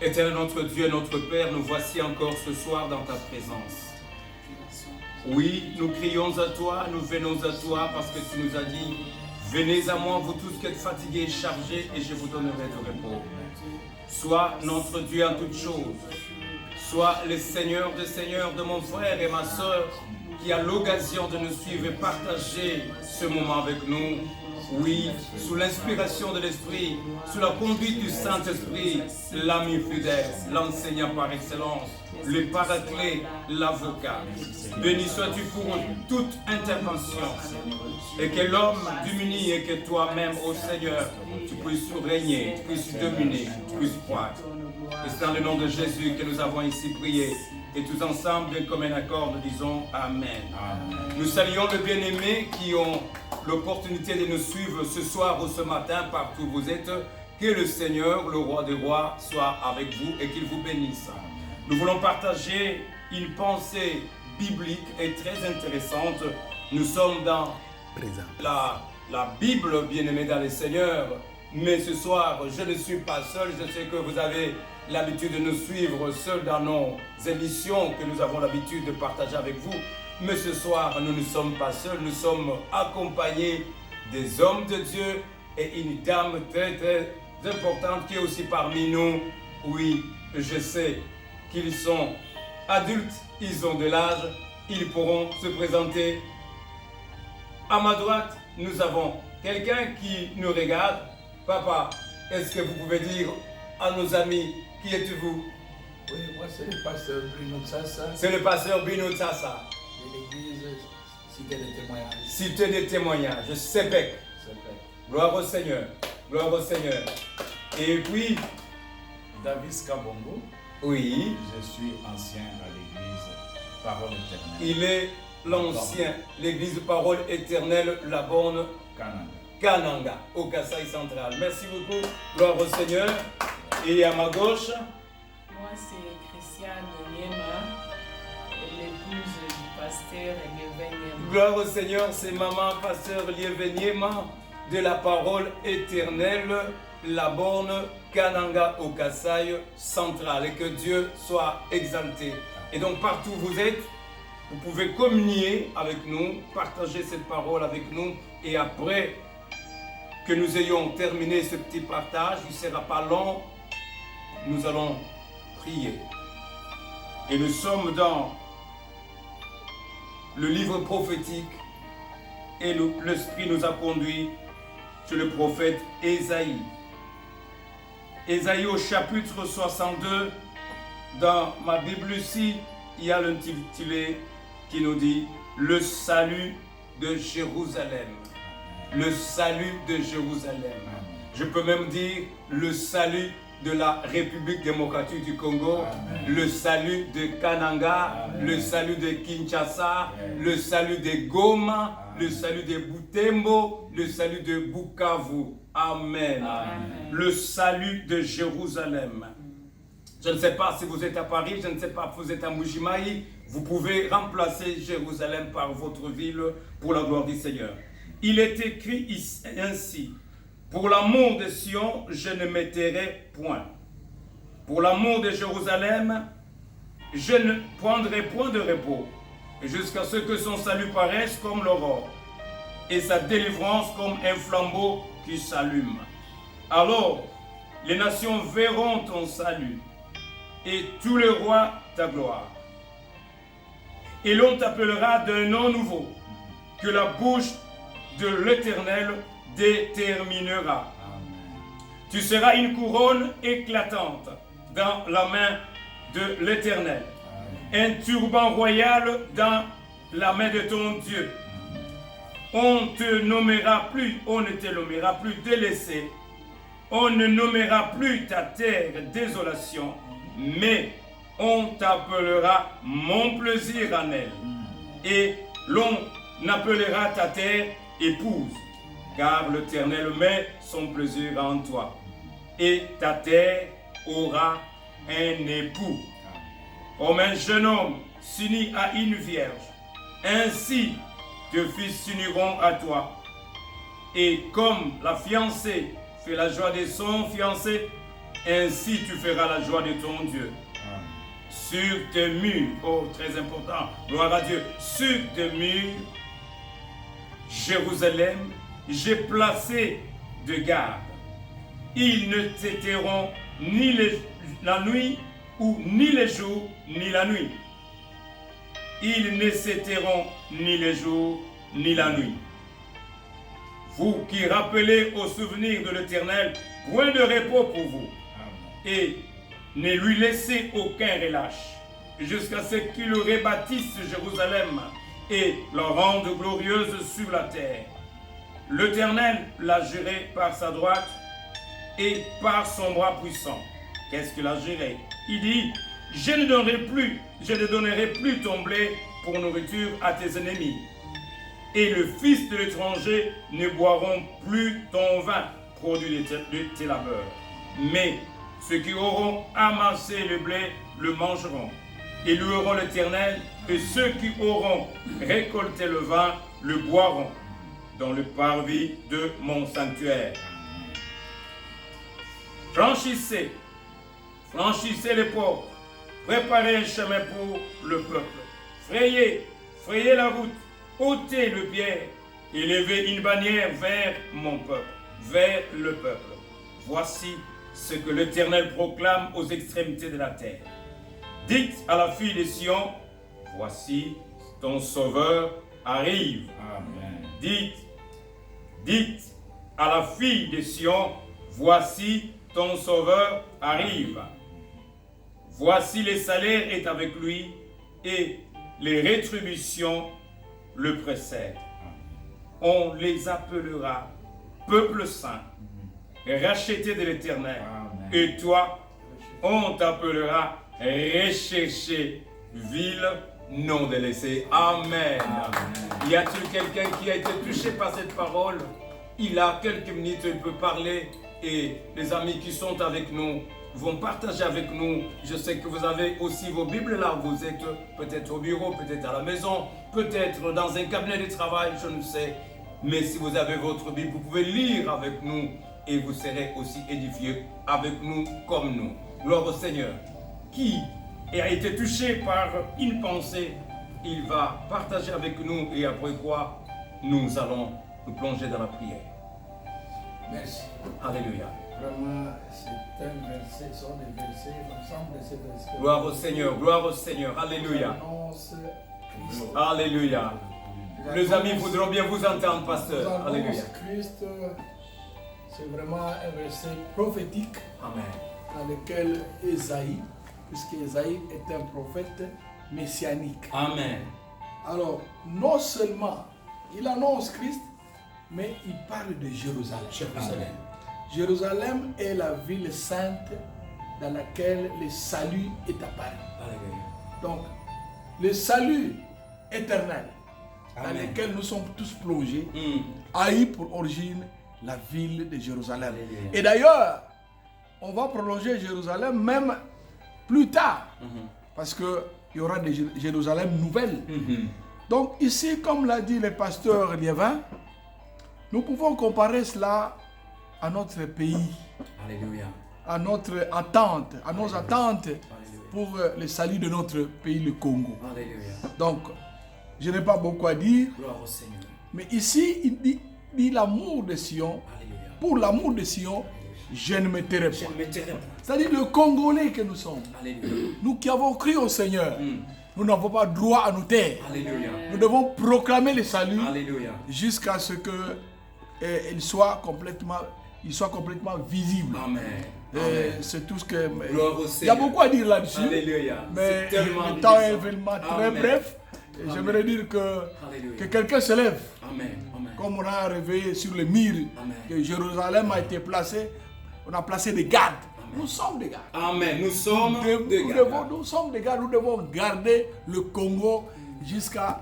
Éternel notre Dieu, notre Père, nous voici encore ce soir dans ta présence. Oui, nous crions à toi, nous venons à toi parce que tu nous as dit, venez à moi, vous tous qui êtes fatigués et chargés, et je vous donnerai du repos. Sois notre Dieu en toutes choses. Sois le Seigneur des Seigneurs de mon frère et ma soeur qui a l'occasion de nous suivre et partager ce moment avec nous. Oui, sous l'inspiration de l'Esprit, sous la conduite du Saint-Esprit, l'ami fidèle, l'enseignant par excellence, le paraclet, l'avocat. Béni sois-tu pour toute intervention. Et que l'homme diminue et que toi-même, ô Seigneur, tu puisses régner, tu puisses dominer, tu puisses croître. Et c'est dans le nom de Jésus que nous avons ici prié. Et tous ensemble, comme un accord, nous disons Amen. Amen. Nous saluons les bien-aimés qui ont l'opportunité de nous suivre ce soir ou ce matin, partout où vous êtes. Que le Seigneur, le Roi des Rois, soit avec vous et qu'il vous bénisse. Nous voulons partager une pensée biblique et très intéressante. Nous sommes dans la Bible, bien-aimés dans le Seigneur. Mais ce soir, je ne suis pas seul. Je sais que vous avez l'habitude de nous suivre seuls dans nos émissions que nous avons l'habitude de partager avec vous. Mais ce soir, nous ne sommes pas seuls. Nous sommes accompagnés des hommes de Dieu et une dame très très importante qui est aussi parmi nous. Oui, je sais qu'ils sont adultes, ils ont de l'âge, ils pourront se présenter. À ma droite, nous avons quelqu'un qui nous regarde. Papa, est-ce que vous pouvez dire à nos amis, qui êtes-vous? Oui, moi c'est le pasteur Bruno Tsassa. C'est le pasteur Bruno Tsassa. De l'église Cité des Témoignages. Cité des Témoignages, Sepec. Gloire au Seigneur. Gloire au Seigneur. Et puis, David Kabongo. Oui. Je suis ancien à l'église Parole Éternelle. Il est l'ancien, l'église Parole Éternelle, la borne Kananga, au Kasaï central. Merci beaucoup. Gloire au Seigneur. Et à ma gauche, moi c'est Christiane Niema, l'épouse du pasteur Liéveniema. Gloire au Seigneur, c'est maman pasteur Liéveniema de la Parole Éternelle, la borne Kananga au Kasaï central. Et que Dieu soit exalté. Et donc partout où vous êtes, vous pouvez communier avec nous, partager cette parole avec nous. Et après que nous ayons terminé ce petit partage, il ne sera pas long, nous allons prier. Et nous sommes dans le livre prophétique et l'Esprit nous a conduits sur le prophète Ésaïe. Ésaïe au chapitre 62, dans ma Bible ici, il y a l'intitulé qui nous dit « Le salut de Jérusalem ». Le salut de Jérusalem. Je peux même dire le salut de la République démocratique du Congo, le salut de Kananga, le salut de Kinshasa, le salut de Goma, le salut de Butembo, le salut de Bukavu. Amen. Le salut de Jérusalem. Je ne sais pas si vous êtes à Paris, je ne sais pas si vous êtes à Mbujimayi, vous pouvez remplacer Jérusalem par votre ville pour la gloire du Seigneur. Il est écrit ainsi, pour l'amour de Sion, je ne me tairai point. Pour l'amour de Jérusalem, je ne prendrai point de repos, jusqu'à ce que son salut paraisse comme l'aurore, et sa délivrance comme un flambeau qui s'allume. Alors, les nations verront ton salut, et tous les rois ta gloire. Et l'on t'appellera d'un nom nouveau, que la bouche de l'Éternel déterminera. Tu seras une couronne éclatante dans la main de l'Éternel, un turban royal dans la main de ton Dieu. On ne te nommera plus délaissé, on ne nommera plus ta terre désolation, mais on t'appellera mon plaisir en elle, et l'on appellera ta terre épouse, car l'Éternel met son plaisir en toi, et ta terre aura un époux. Comme un jeune homme s'unit à une vierge, ainsi tes fils s'uniront à toi. Et comme la fiancée fait la joie de son fiancé, Ainsi tu feras la joie de ton Dieu. Amen. Sur tes murs, oh très important, gloire à Dieu, sur tes murs, Jérusalem, j'ai placé de garde. Ils ne t'éteindront ni la nuit, ou ni les jours, ni la nuit. Ils ne s'éteindront ni les jours, ni la nuit. Vous qui rappelez au souvenir de l'Éternel, point de repos pour vous, Amen. et ne lui laissez aucun relâche, jusqu'à ce qu'il rebâtisse Jérusalem et la rende glorieuse sur la terre. L'Éternel l'a juré par sa droite et par son bras puissant. Qu'est-ce qu'il a juré? Il dit, je ne donnerai plus ton blé pour nourriture à tes ennemis. Et le fils de l'étranger ne boiront plus ton vin, produit de tes labeurs. Mais ceux qui auront amassé le blé le mangeront. Ils loueront l'Éternel, et ceux qui auront récolté le vin le boiront dans le parvis de mon sanctuaire. Franchissez les portes, préparez un chemin pour le peuple. Frayez la route, ôtez le pierre, et levez une bannière vers mon peuple, vers le peuple. Voici ce que l'Éternel proclame aux extrémités de la terre. Dites à la fille de Sion, voici ton sauveur arrive. Amen. Dites à la fille de Sion, voici ton sauveur arrive. Voici le salaire est avec lui et les rétributions le précèdent. On les appellera peuple saint, racheté de l'Éternel. Amen. Et toi, on t'appellera recherché, ville non délaissée. Amen. Amen. Y a-t-il quelqu'un qui a été touché par cette parole? Il a quelques minutes, il peut parler et les amis qui sont avec nous vont partager avec nous. Je sais que vous avez aussi vos Bibles là, vous êtes peut-être au bureau, peut-être à la maison, peut-être dans un cabinet de travail, je ne sais. Mais si vous avez votre Bible, vous pouvez lire avec nous et vous serez aussi édifiés avec nous comme nous. Gloire au Seigneur. Qui a été touché par une pensée, il va partager avec nous et après quoi, nous allons nous plonger dans la prière. Merci. Alléluia. Vraiment, c'est un verset, ce sont des versets, l'ensemble de ces versets. Gloire au Seigneur. Alléluia. Annonce Christ. Alléluia. Les amis voudront bien vous entendre, pasteur. Alléluia. Annonce Christ, c'est vraiment un verset prophétique Amen. dans lequel Ésaïe, puisque Ésaïe est un prophète messianique. Amen. Alors, non seulement il annonce Christ, mais il parle de Jérusalem. Jérusalem. Jérusalem est la ville sainte dans laquelle le salut est apparu. Alléluia. Donc, le salut éternel dans Amen. lequel nous sommes tous plongés Mm. a eu pour origine la ville de Jérusalem. Alléluia. Et d'ailleurs, on va prolonger Jérusalem même plus tard, parce qu'il y aura des Jérusalem nouvelles. Mhm. Donc ici, comme l'a dit le pasteur Liévin, nous pouvons comparer cela à notre pays, Alléluia. à notre attente, à nos attentes Alléluia. pour le salut de notre pays, le Congo. Alléluia. Donc, je n'ai pas beaucoup à dire, Gloire au Seigneur. mais ici, il dit l'amour de Sion. Alléluia. Pour l'amour de Sion, je ne me tairai Je pas. ne me tairai pas. C'est-à-dire le Congolais que nous sommes. Alléluia. Nous qui avons cru au Seigneur, Mm. nous n'avons pas droit à nous taire. Alléluia. Nous devons proclamer le salut Alléluia. jusqu'à ce que il soit complètement visible. Amen. Et Amen. c'est tout ce que... Gloire au Il y a Seigneur. beaucoup à dire là-dessus, Alléluia. mais C'est tellement le temps est bénissant. vraiment très Amen. bref. Et Amen. j'aimerais dire que Alléluia. quelqu'un se lève, Amen. Amen. comme on a réveillé sur le mur Amen. que Jérusalem a été placé, on a placé des gardes. Nous sommes des gardes. Amen. Nous sommes Nous des devons- gardes. nous sommes des gardes, nous devons garder le Congo jusqu'à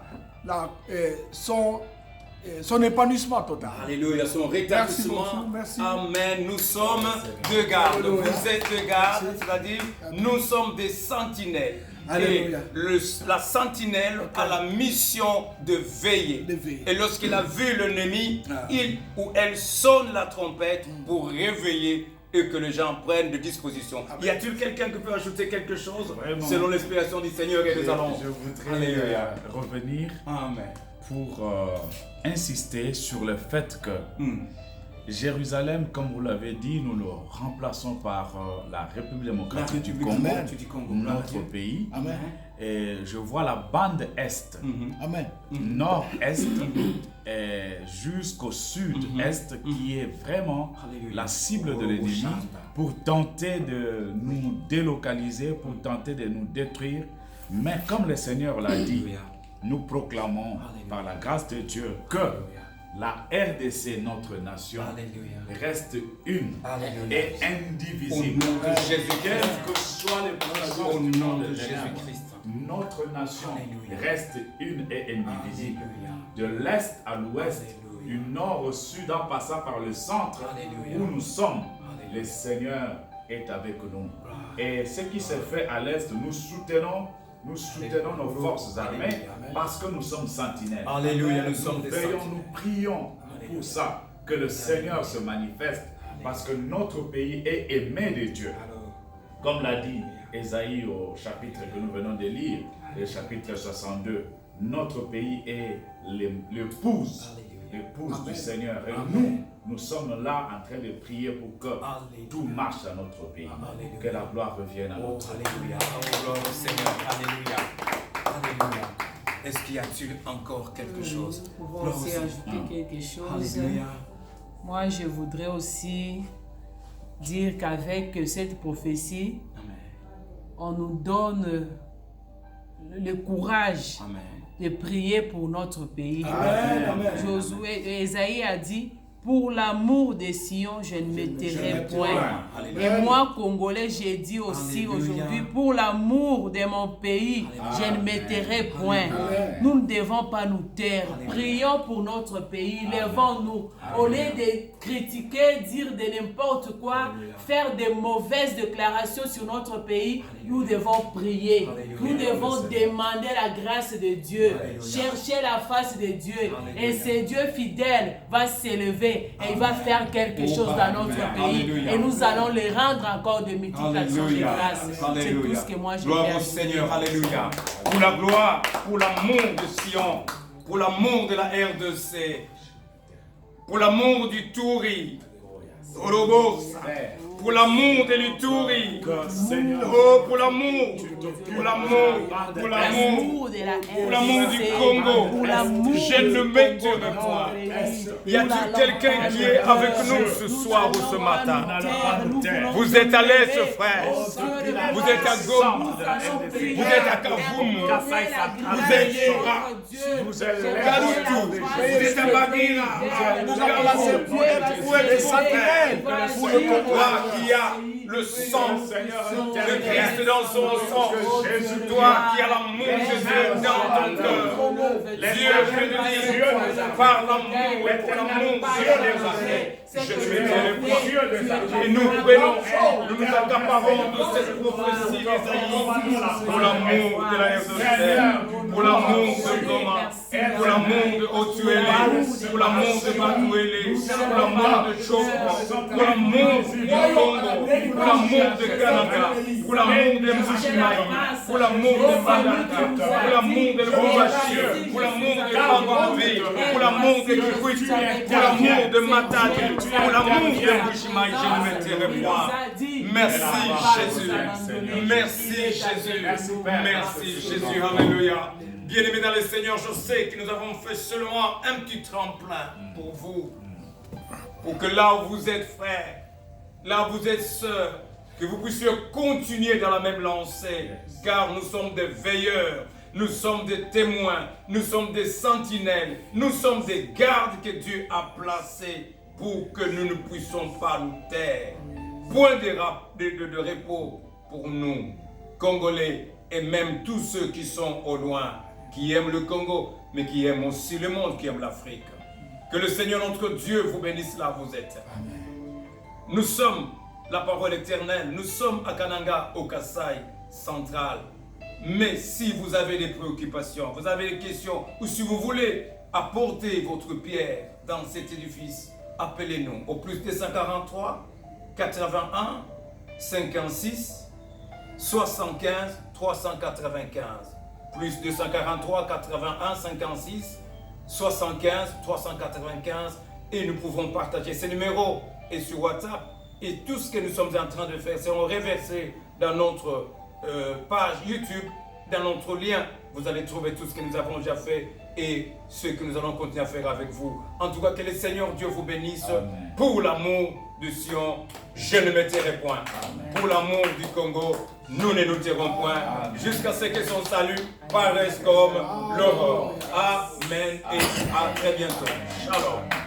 son épanouissement total. Alléluia, son rétablissement. Merci beaucoup, merci. Amen. Nous sommes de garde. Alléluia. Vous êtes de garde, Merci. c'est-à-dire nous sommes des sentinelles. Alléluia. Et la sentinelle a la mission de veiller. De veiller. Et lorsqu'il a vu l'ennemi, Ah. il ou elle sonne la trompette pour réveiller et que les gens prennent des dispositions. Y a-t-il quelqu'un qui peut ajouter quelque chose Vraiment. selon l'inspiration du Seigneur et nous allons... Je voudrais Alléluia. revenir Amen. pour insister sur le fait que Jérusalem, comme vous l'avez dit, nous le remplaçons par la République démocratique du Congo, notre pays. Amen. Et je vois la bande Est, Amen. nord-est, et jusqu'au sud-est, qui est vraiment la cible de l'ennemi pour tenter de nous délocaliser, pour tenter de nous détruire. Mais comme le Seigneur l'a dit, nous proclamons par la grâce de Dieu que la RDC, notre nation, reste une et indivisible. Au nom de Jésus-Christ. Quel que soit le pouvoir Au du nom monde de des ténèbres, Jésus-Christ. notre nation reste une et indivisible. De l'est à l'ouest, du nord au sud, en passant par le centre où nous sommes, le Seigneur est avec nous. Et ce qui se fait à l'est, nous soutenons nos forces armées parce que nous sommes sentinelles. Alléluia, nous sommes Nous des veillons, sentinelles. nous prions pour ça, que le Seigneur se manifeste parce que notre pays est aimé de Dieu. Comme l'a dit Ésaïe au chapitre que nous venons de lire, le chapitre 62, notre pays est l'épouse du Seigneur. Et nous sommes là en train de prier pour que tout marche dans notre pays. Que la gloire revienne à notre pays. Alléluia. Gloire au Seigneur. Alléluia. Alléluia. Est-ce qu'il y a-t-il encore quelque chose? Nous pouvons Gloire au aussi Seigneur. ajouter quelque chose. Alléluia. Moi, je voudrais aussi dire qu'avec cette prophétie, Amen. on nous donne le courage Amen. de prier pour notre pays. Amen. Amen. Josué, Esaïe a dit, pour l'amour de Sion, je ne me tairai point. Alléluia. Et moi, Congolais, j'ai dit aussi Alléluia. aujourd'hui, pour l'amour de mon pays, je ne me tairai point. Nous ne devons pas nous taire. Prions pour notre pays. Levons-nous. Au lieu de critiquer, dire de n'importe quoi, faire de mauvaises déclarations sur notre pays, nous devons prier. Nous devons demander la grâce de Dieu. Chercher la face de Dieu. Et ce Dieu fidèle va s'élever et il va faire quelque chose dans notre pays. Alléluia. Et nous allons les rendre encore de multiples actions de Alléluia. grâce. C'est tout Alléluia. ce que moi je Gloire vais au ajouter. Seigneur. Alléluia. Pour la gloire, pour l'amour de Sion, pour l'amour de la RDC, pour l'amour du Touri, Orobosa, pour l'amour de l'Ituri, oh, pour l'amour, pour l'amour, pour l'amour, pour l'amour du Congo, je ne m'étonne pas. Y a-t-il quelqu'un qui est avec nous ce soir ou ce matin? Vous êtes à l'est, frère. Vous êtes à Goma. Vous êtes à Kavumu. Vous êtes à Kalutu. Vous êtes à Bagira. Vous êtes des sentinelles. Toi qui as le sang de Christ dans son sang. Toi qui as l'amour de Dieu dans ton cœur. Dieu, je te dis, par l'amour et pour l'amour, je te mets et nous prenons, nous nous accaparons de cette prophétie d'Ésaïe pour l'amour de la RDC, pour l'amour de Goma, pour l'amour de Otuele, pour l'amour de Batouele, pour l'amour de Choko, pour l'amour du Congo, pour l'amour de Canada, pour l'amour de Mbujimaï, pour l'amour de Madaka, pour l'amour de Lubumbashi, pour l'amour de Bangombe, pour l'amour de Kikwit, pour l'amour de Matadi, pour l'amour de Mbujimaï, je ne me tairai point. Merci Jésus, merci Jésus, merci Jésus, alléluia. Bien-aimés dans le Seigneur, je sais que nous avons fait seulement un petit tremplin pour vous, pour que là où vous êtes frères, là où vous êtes sœurs, que vous puissiez continuer dans la même lancée, car nous sommes des veilleurs, nous sommes des témoins, nous sommes des sentinelles, nous sommes des gardes que Dieu a placés pour que nous ne puissions pas nous taire. Point de repos pour nous, Congolais, et même tous ceux qui sont au loin, qui aiment le Congo, mais qui aiment aussi le monde, qui aiment l'Afrique. Que le Seigneur notre Dieu vous bénisse là où vous êtes. Nous sommes la parole éternelle, nous sommes à Kananga, au Kasaï central. Mais si vous avez des préoccupations, vous avez des questions, ou si vous voulez apporter votre pierre dans cet édifice, appelez-nous au plus 243 81 56 75 395. Plus 243 81 56 75 395. Et nous pouvons partager ces numéros et sur WhatsApp. Et tout ce que nous sommes en train de faire, c'est en reverser dans notre page YouTube, dans notre lien. Vous allez trouver tout ce que nous avons déjà fait et ce que nous allons continuer à faire avec vous. En tout cas, que le Seigneur Dieu vous bénisse. Amen. Pour l'amour de Sion, je ne me tairai point. Amen. Pour l'amour du Congo, nous ne nous tairons point. Jusqu'à ce que son salut paraisse comme l'aurore. Amen et à très bientôt. Shalom.